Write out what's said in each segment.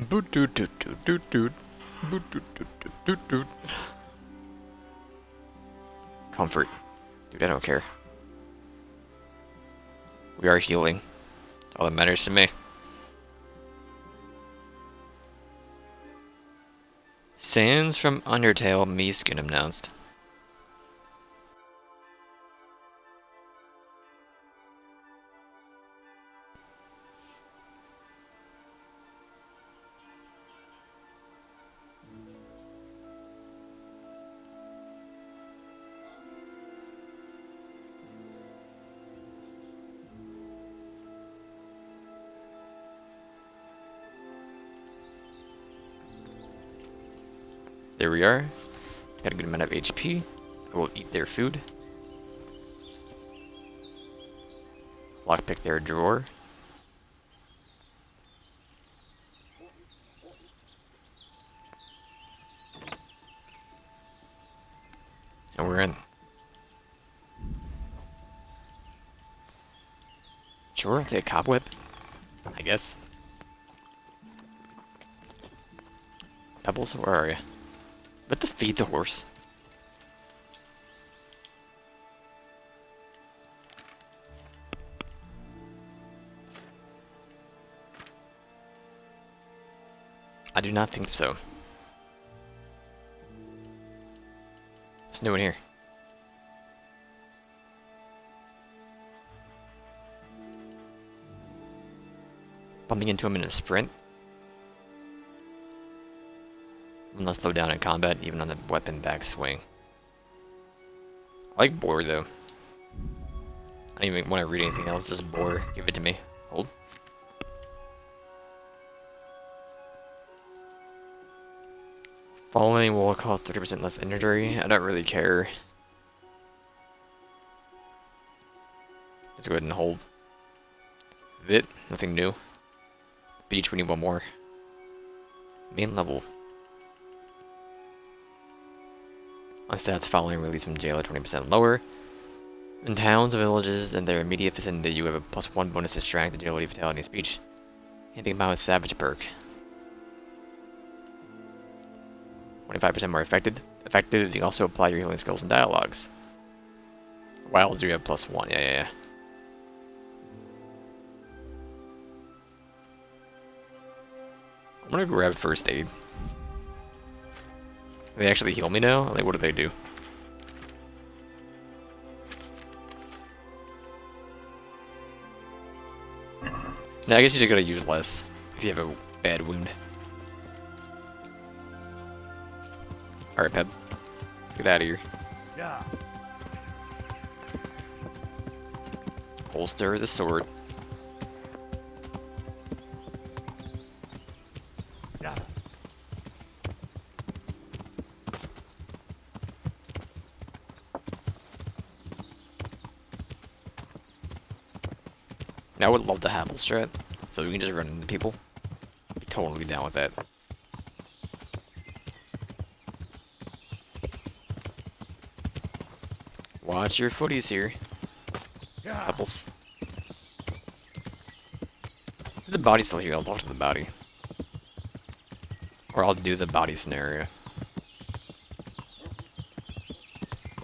Boot doot doot doot doot doot. Boot doot doot doot doot doot. Comfort. Dude, I don't care. We are healing. All that matters to me. Sands from Undertale, Meeskin announced. There we are. Got a good amount of HP. I will eat their food. Lockpick their drawer. And we're in. Sure, I'll take a cobweb. I guess. Pebbles, where are you? What to feed the horse? I do not think so. What's new in here? Bumping into him in a sprint. One less slow down in combat, even on the weapon backswing. I like boar though. I don't even want to read anything else, just boar. Give it to me. Hold. Following will cause 30% less injury. I don't really care. Let's go ahead and hold. Vit, nothing new. Beach, we need one more. Main level. On stats following release from jail are 20% lower. In towns and villages and their immediate vicinity, you have a +1 bonus to strength, agility, vitality, and speech. Handing about a savage perk. 25% more effective. You can also apply your healing skills and dialogues. Wilds, you have +1. Yeah. I'm gonna grab first aid. They actually heal me now? Like, what do they do? Now, I guess you just gotta use less if you have a bad wound. Alright, Peb. Let's get out of here. Yeah. Holster the sword. Yeah. Now, I would love to have strat, so we can just run into people. Be totally down with that. Watch your footies here. Yeah. Pebbles. If the body's still here, I'll talk to the body. Or I'll do the body scenario.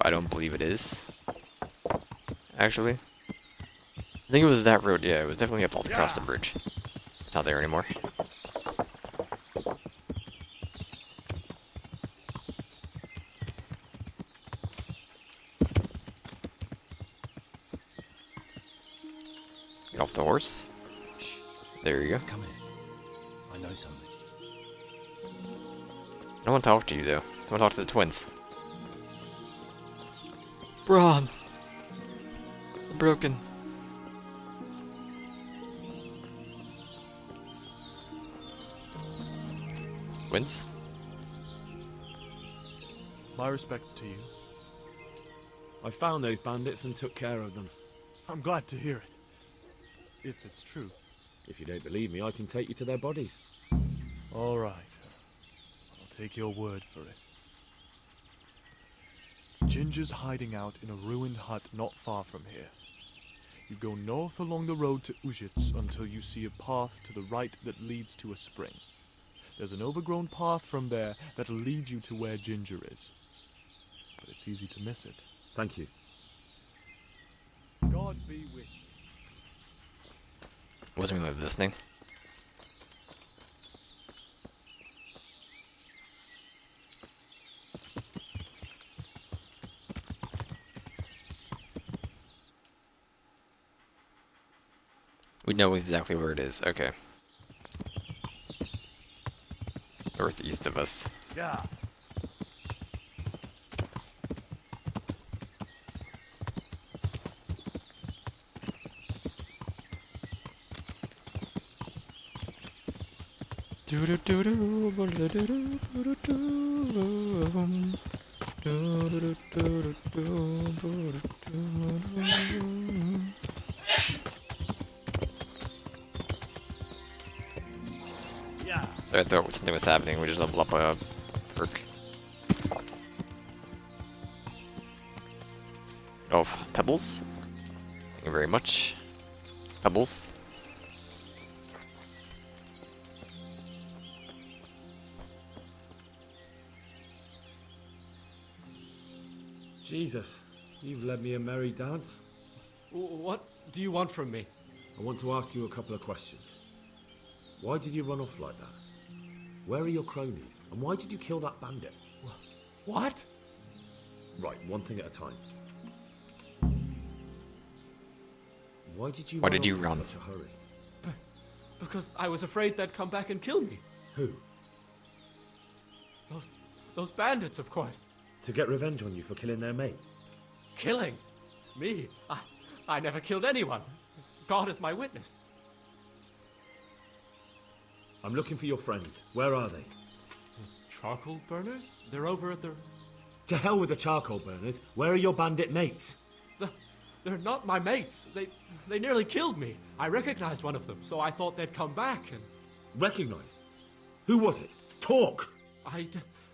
I don't believe it is. Actually. I think it was that road, yeah, it was definitely up across the bridge. It's not there anymore. Get off the horse. Shh. There you go. Come in. I know something. I don't want to talk to you, though. I want to talk to the twins. Braun! I'm broken. Twins? My respects to you. I found those bandits and took care of them. I'm glad to hear it. If it's true. If you don't believe me, I can take you to their bodies. All right. I'll take your word for it. Ginger's hiding out in a ruined hut not far from here. You go north along the road to Ujits until you see a path to the right that leads to a spring. There's an overgrown path from there that'll lead you to where Ginger is. But it's easy to miss it. Thank you. God be with you. Wasn't really listening. We know exactly where it is. Okay. Northeast of us. Yeah. Yeah. So I thought something was happening. We just leveled up a perk. Of pebbles. Thank you very much. Pebbles. Jesus, you've led me a merry dance. What do you want from me? I want to ask you a couple of questions. Why did you run off like that? Where are your cronies? And why did you kill that bandit? What? Right, one thing at a time. Why did you Why run did you off run? in such a hurry? Because I was afraid they'd come back and kill me. Who? Those bandits, of course. To get revenge on you for killing their mate? Killing? Me? I never killed anyone. God is my witness. I'm looking for your friends. Where are they? Charcoal burners? They're over at the... To hell with the charcoal burners. Where are your bandit mates? They're not my mates. They nearly killed me. I recognized one of them, so I thought they'd come back and... Recognized? Who was it? Talk! I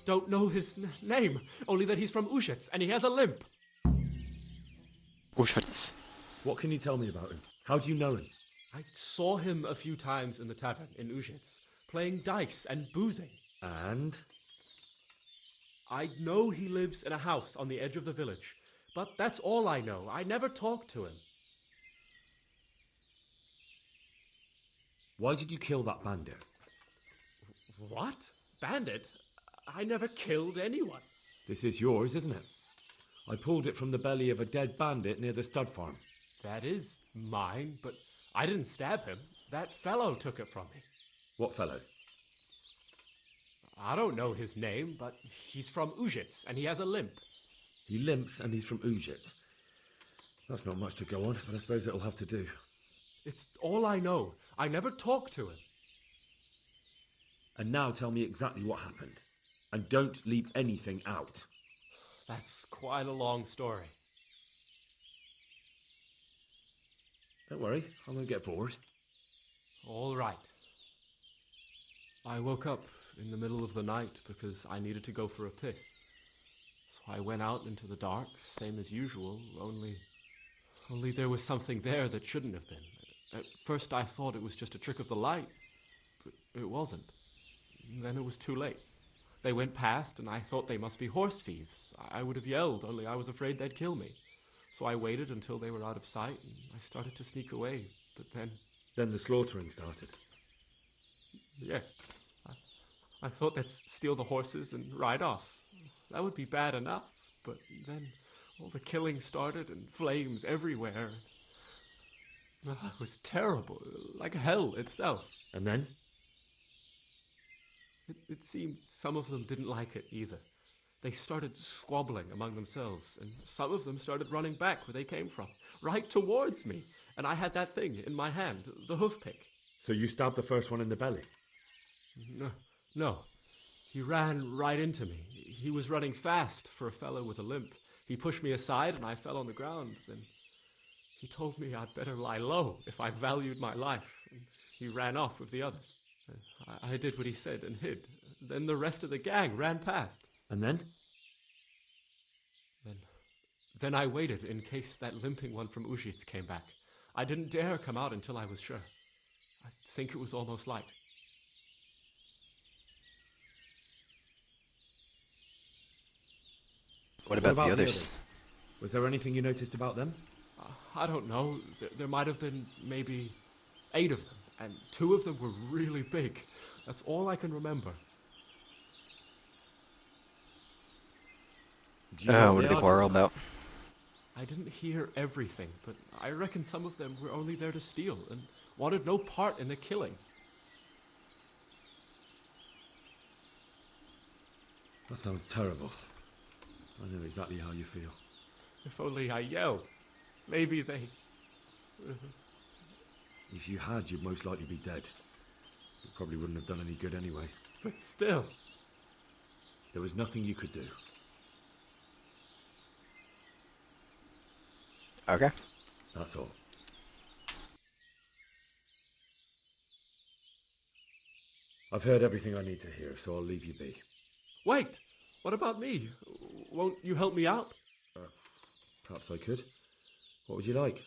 don't know his name, only that he's from Ushitz, and he has a limp. Auschwitz. What can you tell me about him? How do you know him? I saw him a few times in the tavern in Ushitz, playing dice and boozing. And? I know he lives in a house on the edge of the village, but that's all I know. I never talked to him. Why did you kill that bandit? What? Bandit? I never killed anyone. This is yours, isn't it? I pulled it from the belly of a dead bandit near the stud farm. That is mine, but I didn't stab him. That fellow took it from me. What fellow? I don't know his name, but he's from Ushitz, and he has a limp. He limps and he's from Ujic. That's not much to go on, but I suppose it'll have to do. It's all I know. I never talked to him. And now tell me exactly what happened. And don't leave anything out. That's quite a long story. Don't worry, I won't get bored. All right. I woke up in the middle of the night because I needed to go for a piss. So I went out into the dark, same as usual, only there was something there that shouldn't have been. At first I thought it was just a trick of the light, but it wasn't. Then it was too late. They went past, and I thought they must be horse thieves. I would have yelled, only I was afraid they'd kill me. So I waited until they were out of sight, and I started to sneak away. But then... Then the slaughtering started. Yes. I thought they'd steal the horses and ride off. That would be bad enough. But then all the killing started, and flames everywhere. It was terrible, like hell itself. And then? It seemed some of them didn't like it either. They started squabbling among themselves, and some of them started running back where they came from, right towards me. And I had that thing in my hand, the hoof pick. So you stabbed the first one in the belly? No. He ran right into me. He was running fast for a fellow with a limp. He pushed me aside, and I fell on the ground. Then he told me I'd better lie low if I valued my life. And he ran off with the others. I did what he said and hid. Then the rest of the gang ran past. And then? Then I waited in case that limping one from Ushitz came back. I didn't dare come out until I was sure. I think it was almost light. What about the others? Was there anything you noticed about them? I don't know. There might have been maybe 8 of them, and 2 of them were really big. That's all I can remember. Do you know What did they quarrel about? I didn't hear everything, but I reckon some of them were only there to steal and wanted no part in the killing. That sounds terrible. I know exactly how you feel. If only I yelled. Maybe they... If you had, you'd most likely be dead. It probably wouldn't have done any good anyway. But still. There was nothing you could do. Okay. That's all. I've heard everything I need to hear, so I'll leave you be. Wait! What about me? Won't you help me out? Perhaps I could. What would you like?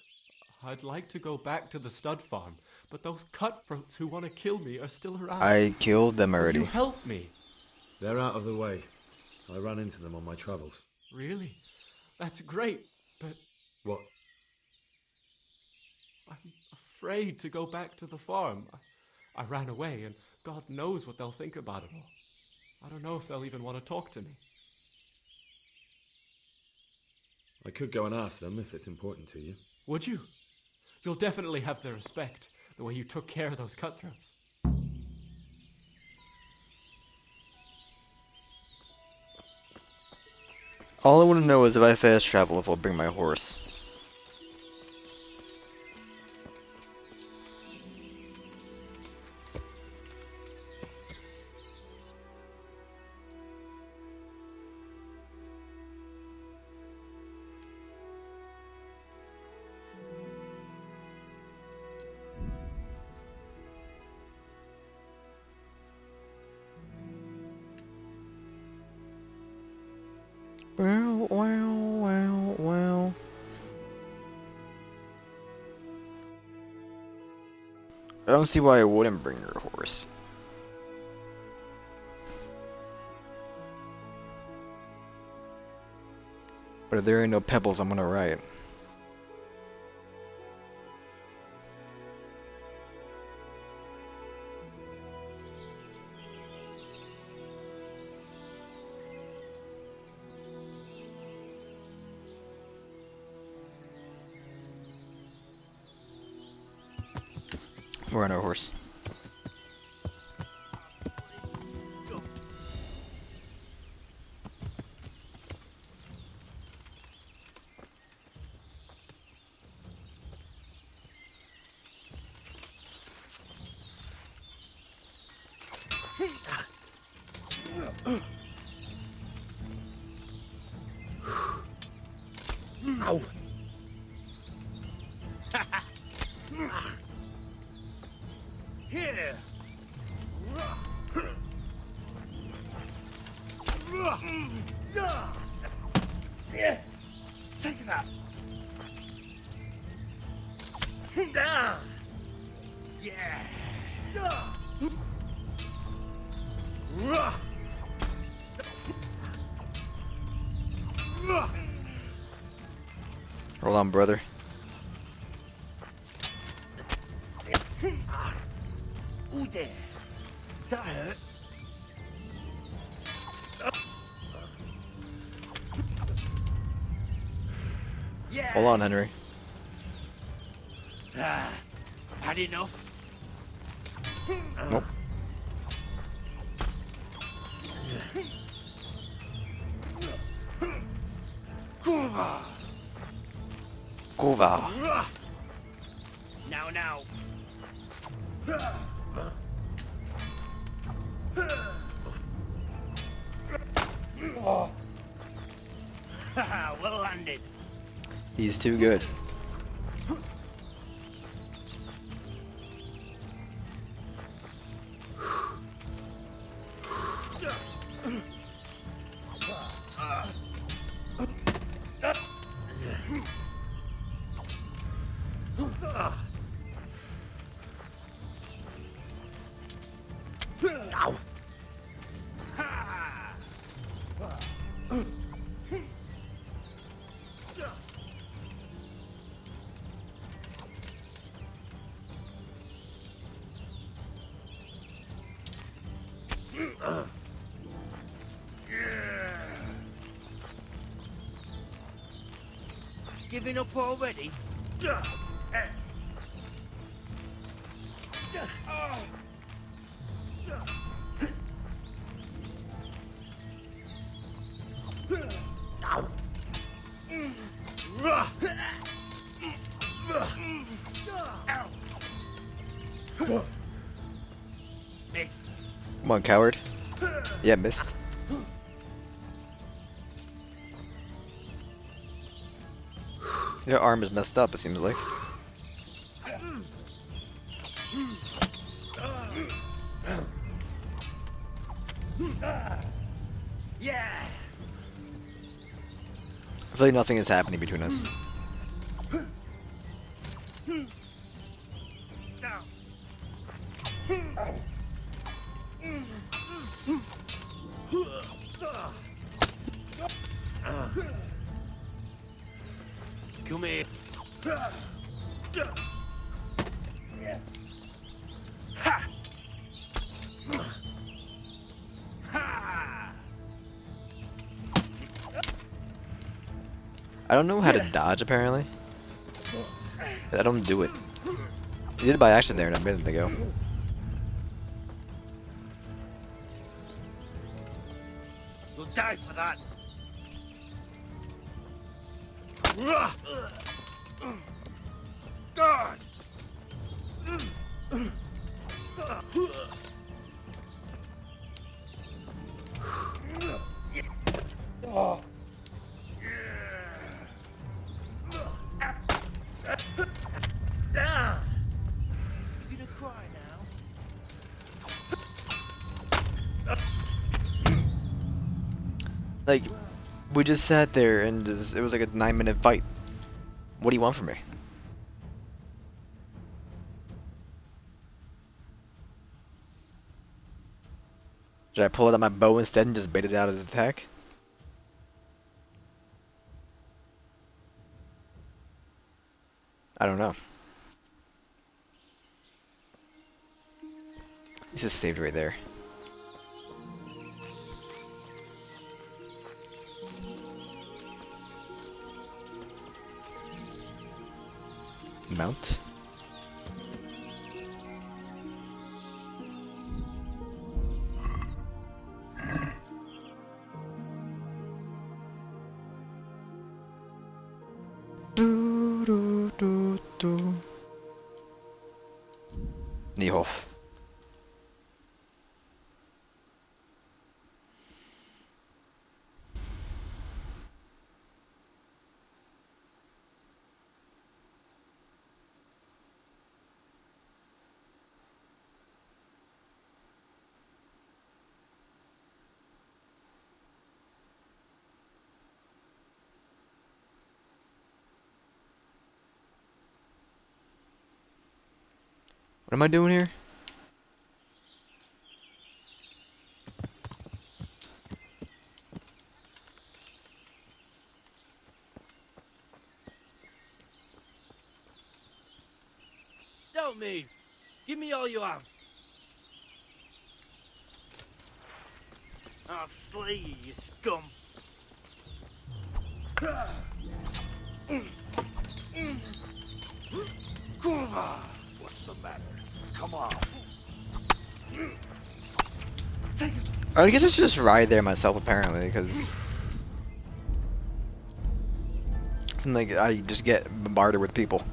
I'd like to go back to the stud farm, but those cutthroats who want to kill me are still around. I killed them Will already. you help me? They're out of the way. I ran into them on my travels. Really? That's great, but What? I'm afraid to go back to the farm. I ran away, and God knows what they'll think about it all. I don't know if they'll even want to talk to me. I could go and ask them if it's important to you. Would you? You'll definitely have their respect, the way you took care of those cutthroats. All I want to know is if I fast travel, if I'll bring my horse. Well. I don't see why I wouldn't bring your horse. But if there ain't no pebbles, I'm gonna ride. We're on our horse. Ow! Here! Yeah. Take that! Yeah! Hold on, brother. Ooh, there. Does that hurt? Yeah! Hold on, Henry. Had enough? Nope. Kurva! Gova. Now. Well landed. He's too good. Ow. Giving up already? Missed. Come on, coward. Yeah, missed. Your arm is messed up, it seems like. Yeah. I feel like nothing is happening between us. Down. Come here. Ha! Ha! I don't know how to dodge, apparently. I don't do it. I did it by accident there a minute ago. You'll die for that. God! You gonna cry now? Like, we just sat there and it was like a 9-minute fight. What do you want from me? Should I pull out my bow instead and just bait it out as attack? I don't know. This is saved right there. Mount. Do, do, do, do. Niehoff. What am I doing here? Don't move. Give me all you have. I'll slay you, you scum. Kurva! What's the matter? Come on. I guess I should just ride there myself, apparently, because it's like I just get bombarded with people.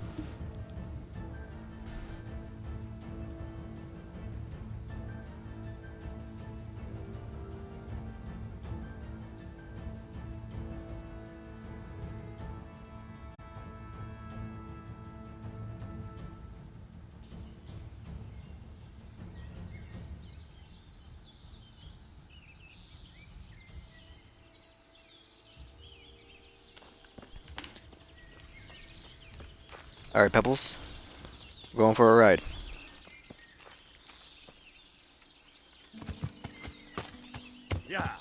Alright, Pebbles. Going for a ride. Yeah.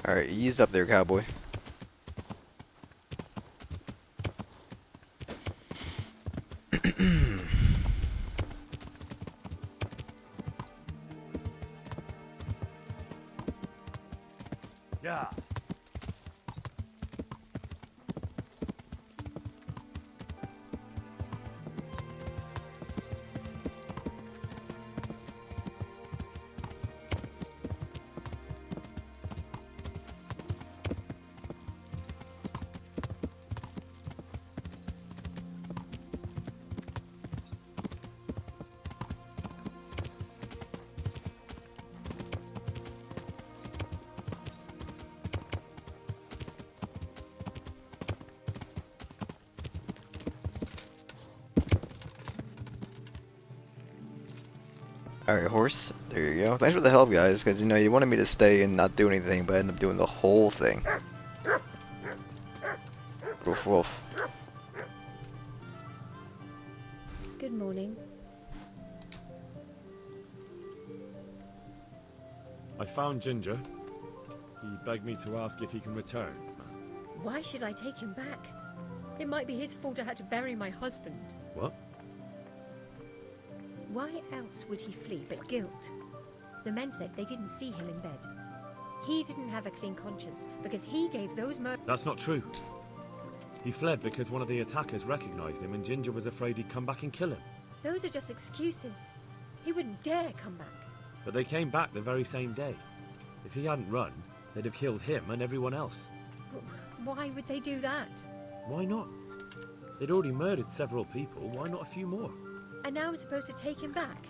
Alright, ease up there, cowboy. Yeah. Alright, horse. There you go. Thanks for the help, guys, because, you know, you wanted me to stay and not do anything, but I ended up doing the whole thing. Woof woof. Good morning. I found Ginger. He begged me to ask if he can return. Why should I take him back? It might be his fault I had to bury my husband. What? Why else would he flee but guilt? The men said they didn't see him in bed. He didn't have a clean conscience because he gave those That's not true. He fled because one of the attackers recognized him and Ginger was afraid he'd come back and kill him. Those are just excuses. He wouldn't dare come back. But they came back the very same day. If he hadn't run, they'd have killed him and everyone else. Why would they do that? Why not? They'd already murdered several people, why not a few more? And now I'm supposed to take him back?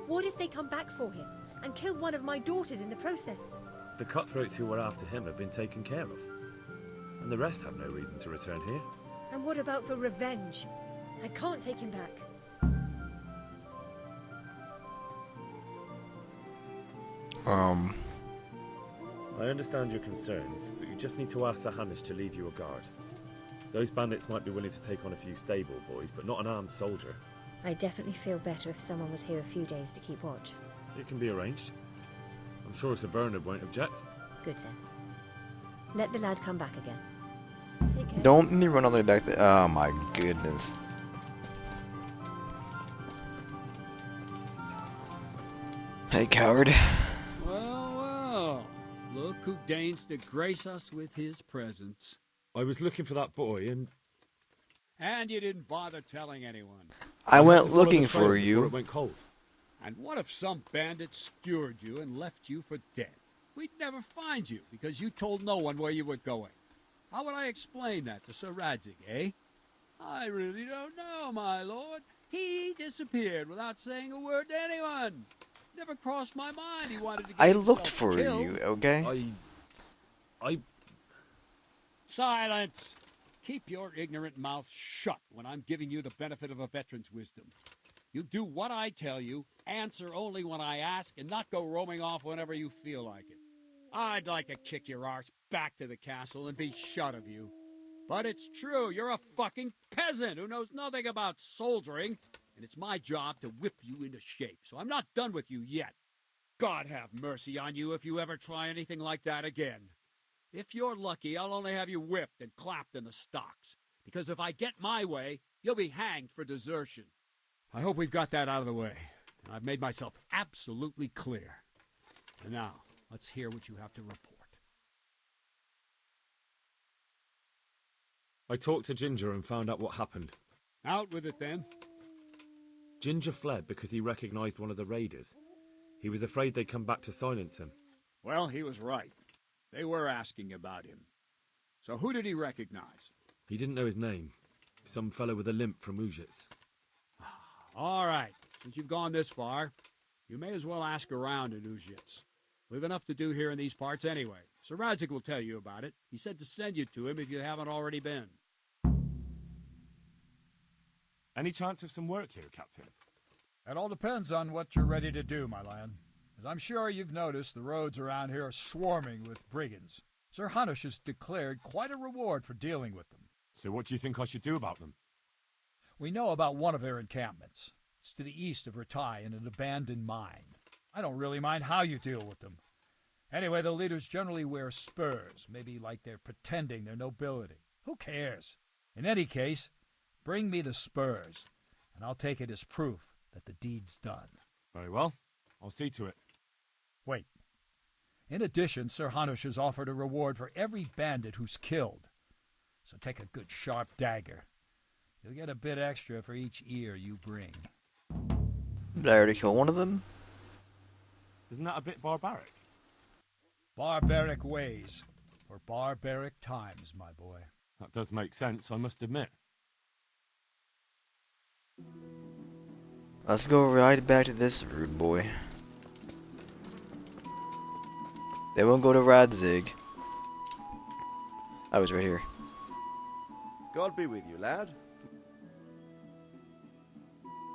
What if they come back for him and kill one of my daughters in the process? The cutthroats who were after him have been taken care of. And the rest have no reason to return here. And what about for revenge? I can't take him back. I understand your concerns, but you just need to ask Sir Hamish to leave you a guard. Those bandits might be willing to take on a few stable boys, but not an armed soldier. I'd definitely feel better if someone was here a few days to keep watch. It can be arranged. I'm sure Sir Bernard won't object. Good then. Let the lad come back again. Take care. Don't let me run all the way back there. Oh my goodness. Hey, coward. Well, well. Look who deigns to grace us with his presence. I was looking for that boy and... And you didn't bother telling anyone. I had went to follow looking the trail for before you. It went cold. And what if some bandit skewered you and left you for dead? We'd never find you because you told no one where you were going. How would I explain that to Sir Radzig, eh? I really don't know, my lord. He disappeared without saying a word to anyone. Never crossed my mind he wanted to get I looked himself for killed. you, okay? I... Silence! Keep your ignorant mouth shut when I'm giving you the benefit of a veteran's wisdom. You do what I tell you, answer only when I ask, and not go roaming off whenever you feel like it. I'd like to kick your arse back to the castle and be shut of you. But it's true, you're a fucking peasant who knows nothing about soldiering, and it's my job to whip you into shape, so I'm not done with you yet. God have mercy on you if you ever try anything like that again. If you're lucky, I'll only have you whipped and clapped in the stocks, because if I get my way, you'll be hanged for desertion. I hope we've got that out of the way. I've made myself absolutely clear. And now, let's hear what you have to report. I talked to Ginger and found out what happened. Out with it, then. Ginger fled because he recognized one of the raiders. He was afraid they'd come back to silence him. Well, he was right. They were asking about him. So who did he recognize? He didn't know his name. Some fellow with a limp from Ujits. All right. Since you've gone this far, you may as well ask around in Uzhitz. We've enough to do here in these parts anyway. Sir Radzik will tell you about it. He said to send you to him if you haven't already been. Any chance of some work here, Captain? It all depends on what you're ready to do, my lad. As I'm sure you've noticed, the roads around here are swarming with brigands. Sir Hanush has declared quite a reward for dealing with them. So what do you think I should do about them? We know about one of their encampments. It's to the east of Ratai in an abandoned mine. I don't really mind how you deal with them. Anyway, the leaders generally wear spurs, maybe like they're pretending their nobility. Who cares? In any case, bring me the spurs, and I'll take it as proof that the deed's done. Very well. I'll see to it. Wait. In addition, Sir Hanush has offered a reward for every bandit who's killed. So take a good sharp dagger. You'll get a bit extra for each ear you bring. Did I already kill one of them? Isn't that a bit barbaric? Barbaric ways for barbaric times, my boy. That does make sense, I must admit. Let's go right back to this rude boy. They won't go to Radzig. I was right here. God be with you, lad.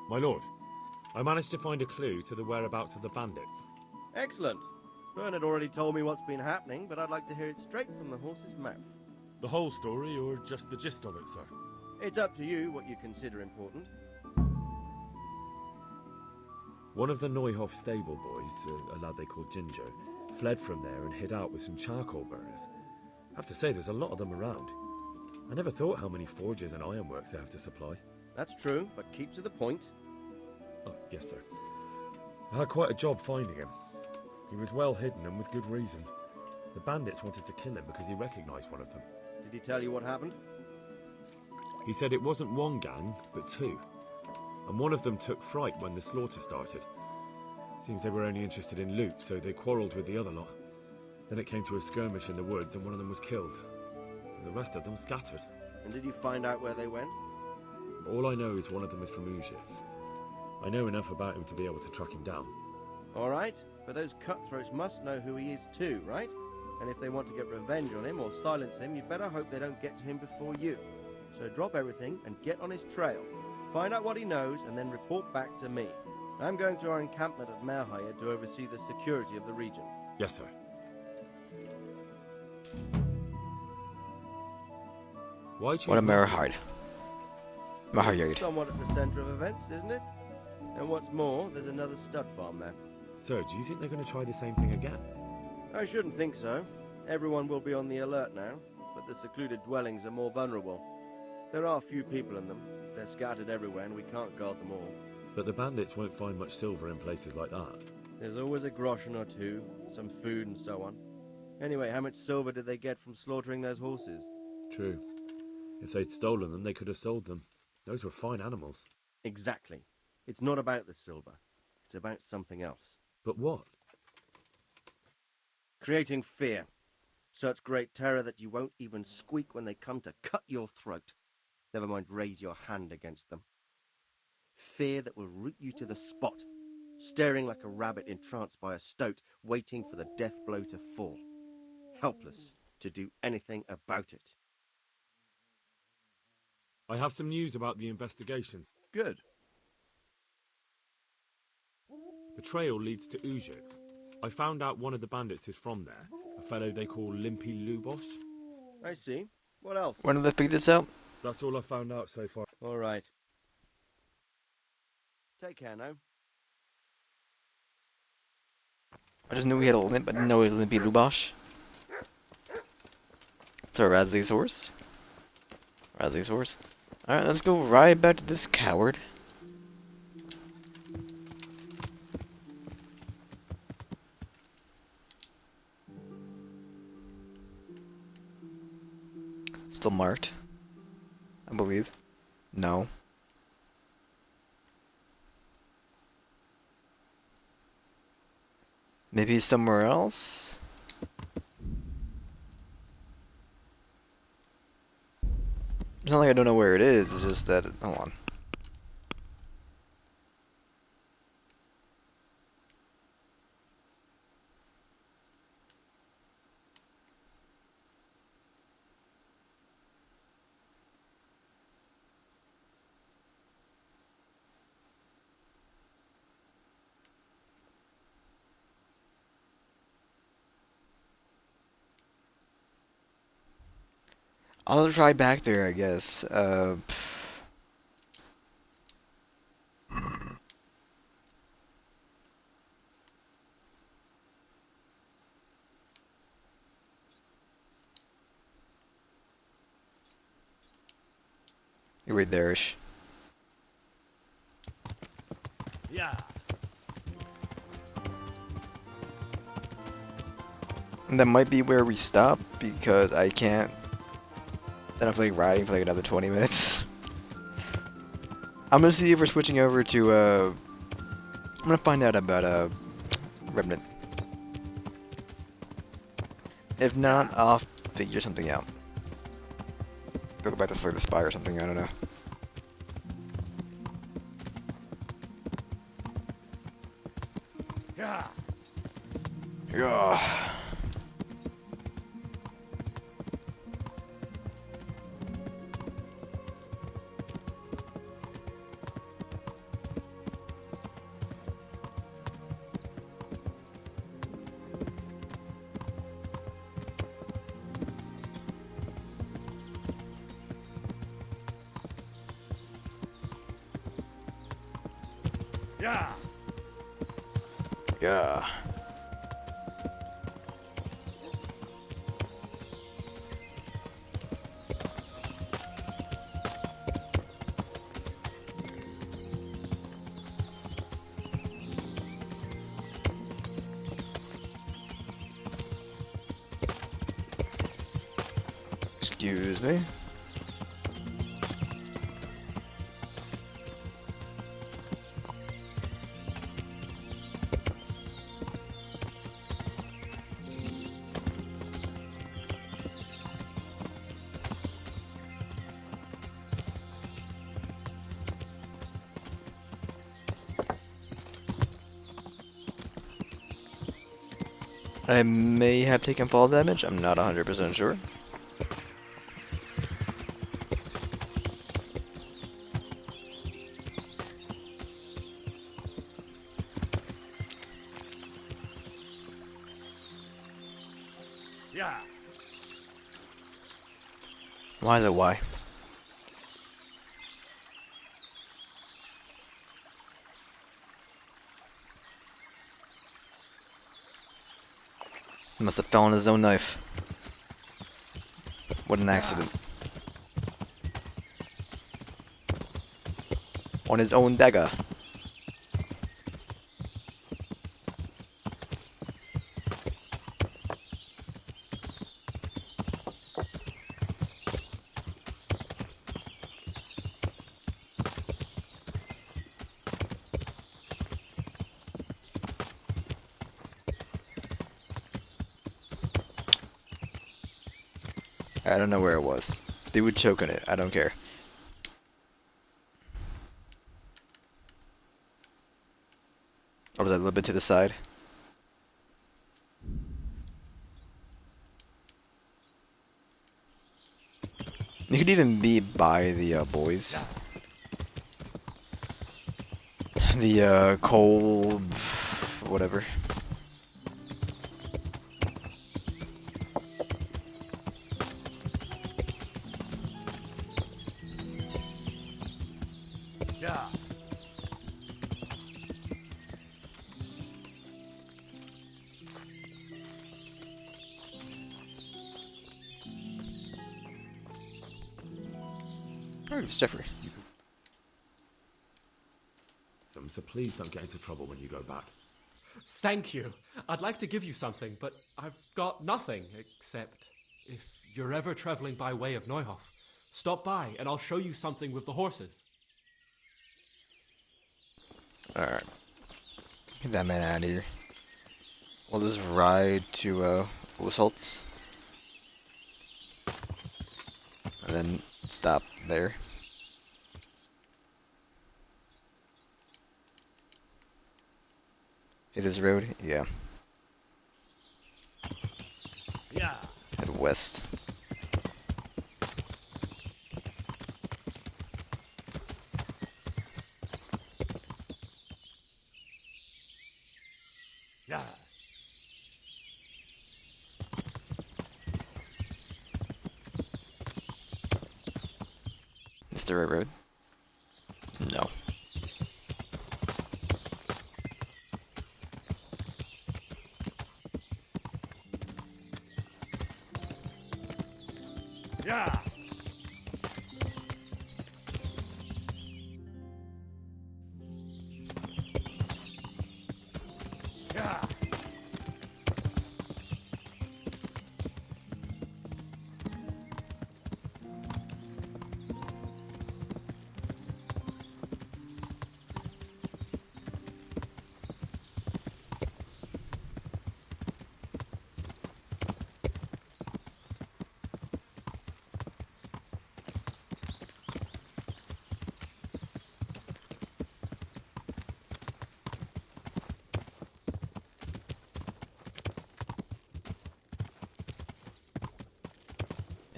My lord, I managed to find a clue to the whereabouts of the bandits. Excellent. Bernard already told me what's been happening, but I'd like to hear it straight from the horse's mouth. The whole story, or just the gist of it, sir? It's up to you what you consider important. One of the Neuhoff stable boys, a lad they called Ginger, fled from there and hid out with some charcoal burners. I have to say, there's a lot of them around. I never thought how many forges and ironworks they have to supply. That's true, but keep to the point. Oh, yes, sir. I had quite a job finding him. He was well hidden and with good reason. The bandits wanted to kill him because he recognized one of them. Did he tell you what happened? He said it wasn't one gang, but two. And one of them took fright when the slaughter started. Seems they were only interested in loot, so they quarrelled with the other lot. Then it came to a skirmish in the woods and one of them was killed. And the rest of them scattered. And did you find out where they went? All I know is one of them is from Uzhitz. I know enough about him to be able to track him down. All right, but those cutthroats must know who he is too, right? And if they want to get revenge on him or silence him, you'd better hope they don't get to him before you. So drop everything and get on his trail. Find out what he knows and then report back to me. I'm going to our encampment at Merhaya to oversee the security of the region. Yes, sir. Why What a Merahide. It's Mahayard. somewhat at the centre of events, isn't it? And what's more, there's another stud farm there. Sir, do you think they're going to try the same thing again? I shouldn't think so. Everyone will be on the alert now, but the secluded dwellings are more vulnerable. There are few people in them. They're scattered everywhere and we can't guard them all. But the bandits won't find much silver in places like that. There's always a groschen or two, some food and so on. Anyway, how much silver did they get from slaughtering those horses? True. If they'd stolen them, they could have sold them. Those were fine animals. Exactly. It's not about the silver. It's about something else. But what? Creating fear. Such great terror that you won't even squeak when they come to cut your throat. Never mind raise your hand against them. Fear that will root you to the spot, staring like a rabbit entranced by a stoat, waiting for the death blow to fall. Helpless to do anything about it. I have some news about the investigation. Good. The trail leads to Uzhitz. I found out one of the bandits is from there, a fellow they call Limpy Lubosh. I see. What else? When did they pick this up? That's all I found out so far. All right. Take care now. I just knew he had a limp, but I didn't know he was Limpy Lubosh. So Radzig's horse? Radzig's horse. Alright, let's go right back to this coward. Still marked, I believe. No. Maybe somewhere else? It's not like I don't know where it is, it's just that... Hold on. I'll try back there, I guess. You're right there-ish. Yeah. And that might be where we stop, because I can't... I don't feel like riding for like another 20 minutes. I'm gonna see if we're switching over to, I'm gonna find out about, Remnant. If not, I'll figure something out. Go back to Slay the Spy or something, I don't know. Yeah. Yeah. Yeah. Yeah. Excuse me. I may have taken fall damage, I'm not 100% sure. Yeah. Why is it why? He must have fell on his own knife. What an accident. On his own dagger. I don't know where it was. They would choke on it. I don't care. Or was that a little bit to the side? You could even be by the boys. The coal, whatever. Yeah. Oh, it's Jeffrey. So please don't get into trouble when you go back. Thank you. I'd like to give you something, but I've got nothing except if you're ever traveling by way of Neuhof, stop by and I'll show you something with the horses. Alright. Get that man out of here. We'll just ride to Usalt's. And then stop there. Is this road? Yeah. Yeah. Head west. Yeah. the right road? No. Yeah. Yeah.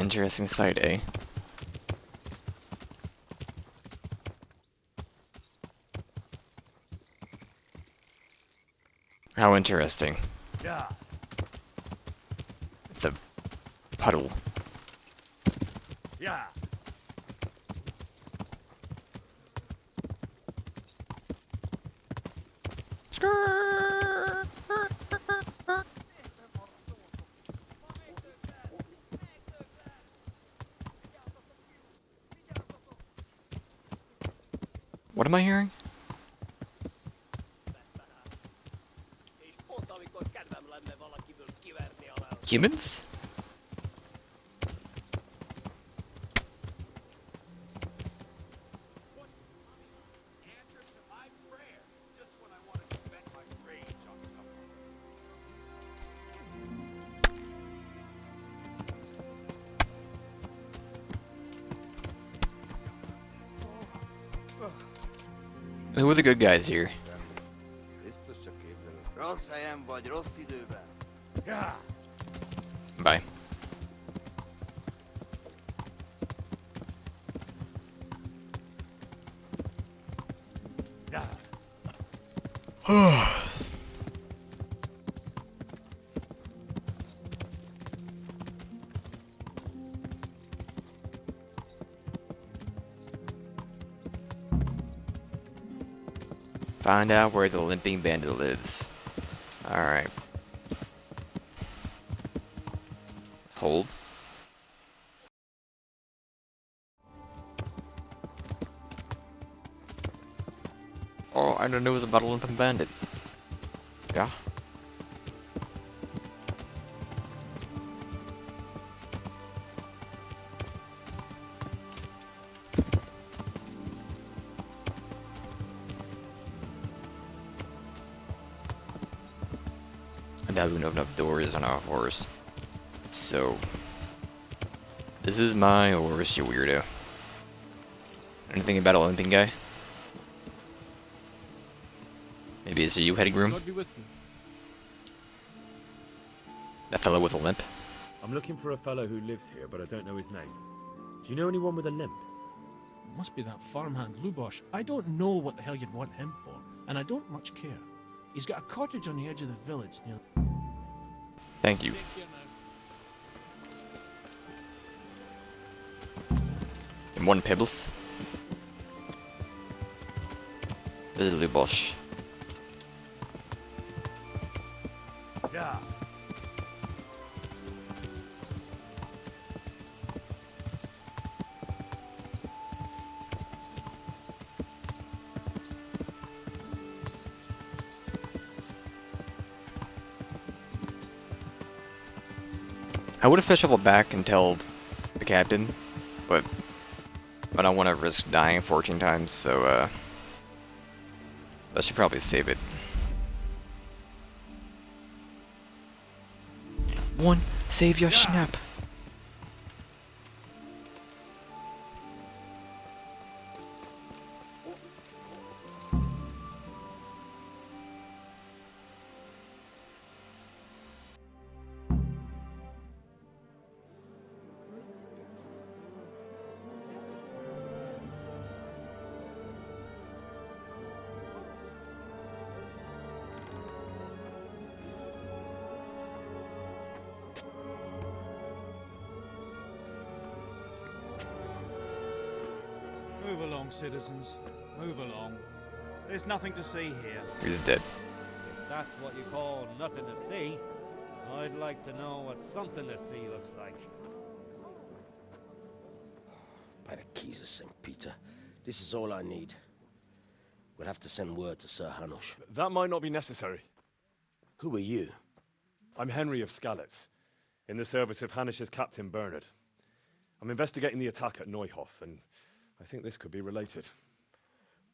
Interesting sight, eh? How interesting. Yeah. It's a puddle. Yeah. What am I hearing? Humans? Answer to my prayers, just when I wanted to vent my rage on someone. Who are the good guys here? Biztos csak képzeled. Rossz helyen vagy, rossz időben. Yeah. Bye. Yeah. Find out where the limping bandit lives. Alright. Hold. Oh, I didn't know it was about a limping bandit. Yeah. I doubt we can open up doors on a horse. So, this is my horse, you weirdo. Anything about a limping guy? Maybe it's you, heading room? God be with you. That fellow with a limp? I'm looking for a fellow who lives here, but I don't know his name. Do you know anyone with a limp? Must be that farmhand Lubosh. I don't know what the hell you'd want him for, and I don't much care. He's got a cottage on the edge of the village near. Thank you. And one Pibbles. This is Lubosh. Yeah. I would have fast traveled back and told the captain, but I don't want to risk dying 14 times, so I should probably save it. One, save your snap. Move along, citizens. Move along. There's nothing to see here. He's dead. If that's what you call nothing to see, I'd like to know what something to see looks like. By the keys of St. Peter, this is all I need. We'll have to send word to Sir Hanush. That might not be necessary. Who are you? I'm Henry of Skalitz, in the service of Hanush's Captain Bernard. I'm investigating the attack at Neuhof, and I think this could be related.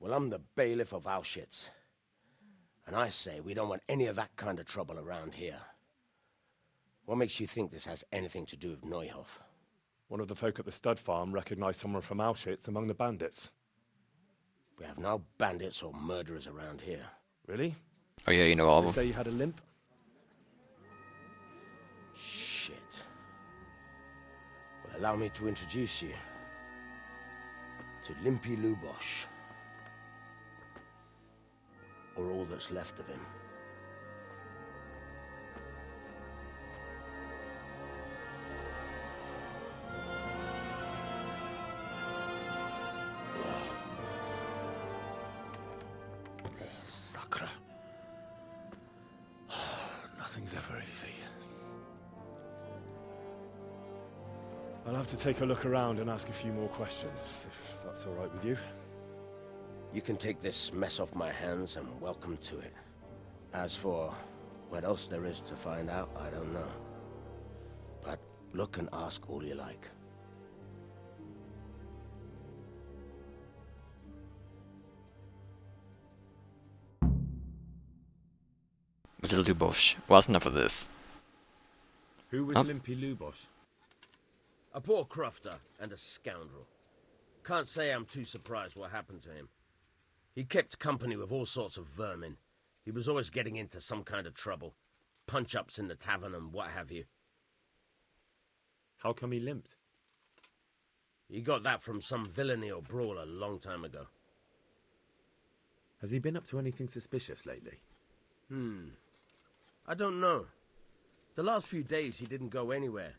Well, I'm the bailiff of Auschwitz. And I say we don't want any of that kind of trouble around here. What makes you think this has anything to do with Neuhof? One of the folk at the stud farm recognized someone from Auschwitz among the bandits. We have no bandits or murderers around here. Really? Oh yeah, you know all They of them. say he had a limp? Shit. Well, allow me to introduce you to Limpy Lubosh. Or all that's left of him. Sakra. Nothing's ever easy. I'll have to take a look around and ask a few more questions, if that's all right with you. You can take this mess off my hands and welcome to it. As for what else there is to find out, I don't know. But look and ask all you like. Mr. Lubosh, well, that's enough of this. Who was Limpy Lubosh? A poor crofter and a scoundrel. Can't say I'm too surprised what happened to him. He kept company with all sorts of vermin. He was always getting into some kind of trouble. Punch-ups in the tavern and what have you. How come he limped? He got that from some villainy or brawl a long time ago. Has he been up to anything suspicious lately? I don't know. The last few days he didn't go anywhere.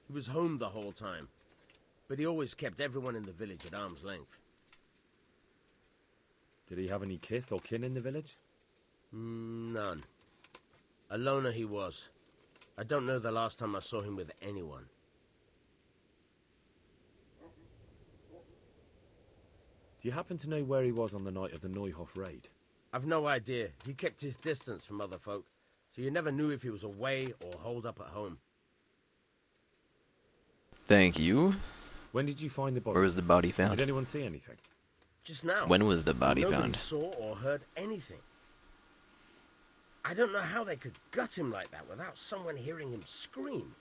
He was home the whole time. But he always kept everyone in the village at arm's length. Did he have any kith or kin in the village? None. A loner he was. I don't know the last time I saw him with anyone. Do you happen to know where he was on the night of the Neuhof raid? I've no idea. He kept his distance from other folk, so you never knew if he was away or holed up at home. Thank you. When did you find the body? Where was the body found? Did anyone see anything? Just now. When was the body Nobody found? saw or heard anything. I don't know how they could gut him like that without someone hearing him scream.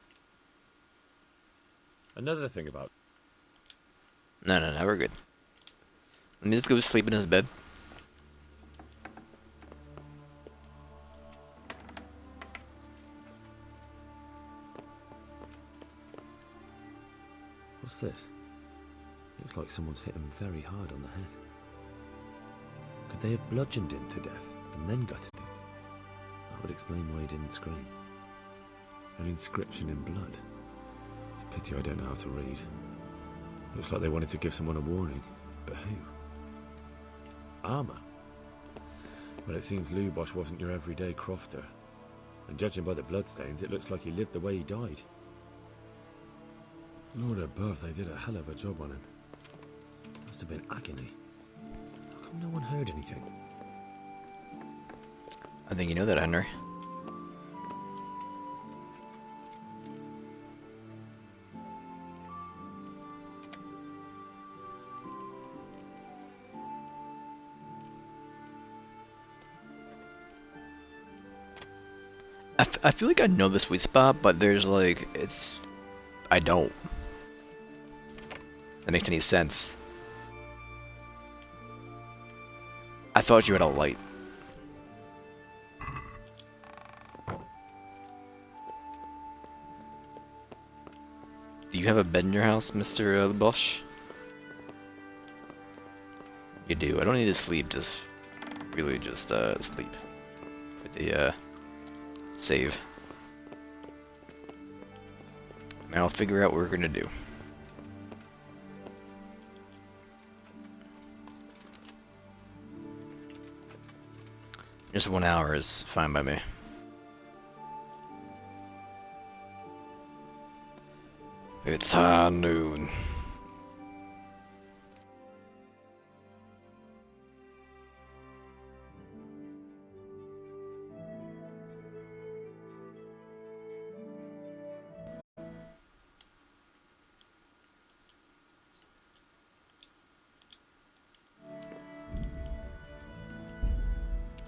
Another thing about... No, we're good. Let me just go sleep in his bed. What's this? Looks like someone's hit him very hard on the head. Could they have bludgeoned him to death and then gutted him? That would explain why he didn't scream. An inscription in blood. It's a pity I don't know how to read. Looks like they wanted to give someone a warning. But who? Armour? Well, it seems Lubosh wasn't your everyday crofter. And judging by the bloodstains, it looks like he lived the way he died. Lord above, they did a hell of a job on him. Must have been agony. How come no one heard anything? I think you know that, Henry. I feel like I know the sweet spot, but there's like, I don't. That makes any sense. I thought you had a light. Do you have a bed in your house, Mr. Bosch? You do. I don't need to sleep, just really just sleep. For the save. And I'll figure out what we're gonna do. Just 1 hour is fine by me. It's high noon.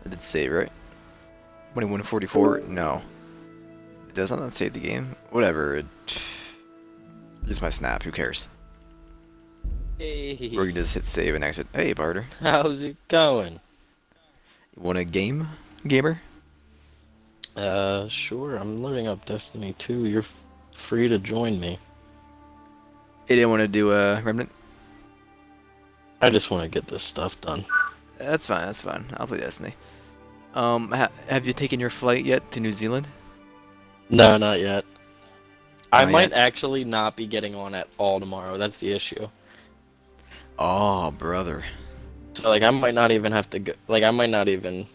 I did save, right? 2144? No. It does not save the game? Whatever. Just my snap, who cares? Hey. Or you can just hit save and exit. Hey, Barter. How's it going? You want a game? Gamer? Sure. I'm loading up Destiny 2. You're free to join me. You didn't want to do a Remnant? I just want to get this stuff done. That's fine, that's fine. I'll play Destiny. Have you taken your flight yet to New Zealand? No, not yet. I Not might yet? actually not be getting on at all tomorrow. That's the issue. Oh, brother. So, like, I might not even have to go. Like, I might not even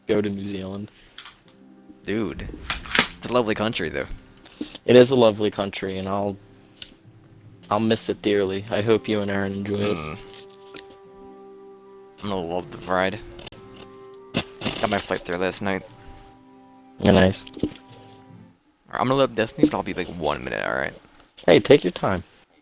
go to New Zealand. Dude. It's a lovely country, though. It is a lovely country, and I'll miss it dearly. I hope you and Aaron enjoy it. I'm gonna love the ride. Got my flight there last night. Yeah, nice. I'm gonna load up Destiny, but I'll be like 1 minute, alright? Hey, take your time.